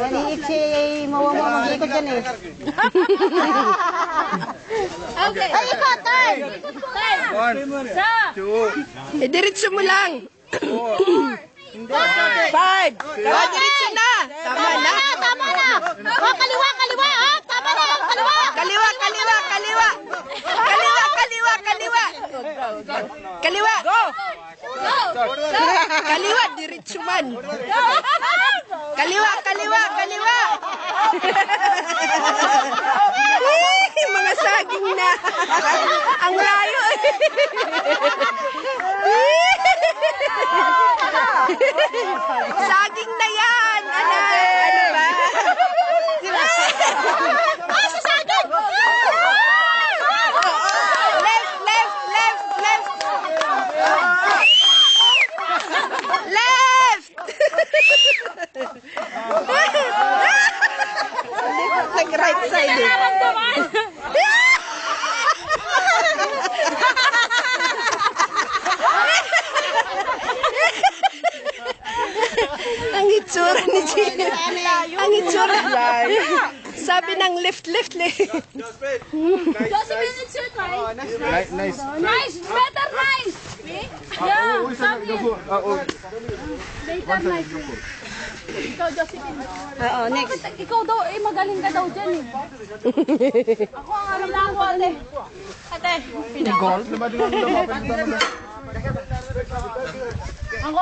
Naliit si Mawawa mag-ikot dyan eh. Okay. Ay, ikot, turn! Diretso mo lang. 5. Diretso na. Tama na. Tama na! Oh, kaliwa, kaliwa! Oh, tama na! Kaliwa! Kaliwa, kaliwa, kaliwa. Kaliwa, kaliwa, kaliwa. Kaliwa. Go. Kaliwa, diretso man. Kaliwa, kaliwa, kaliwa. Mga saging na. Ang layo. Saging na yan. Ano ba? Ah, sa saging! Left, left, left, left. Left. Nag-right side eh. Ang itsura ni Gina. Ang itsura. Sabi ng left, left, left. Josephine, it's your turn. Nice. Nice, better nice. Yeah, sabi. Better nice. Ikaw, Josephine. Oo, next. Ikaw daw, magaling ka daw dyan eh. Ako ang alam lang ko, ate. Ate. Gold. Ako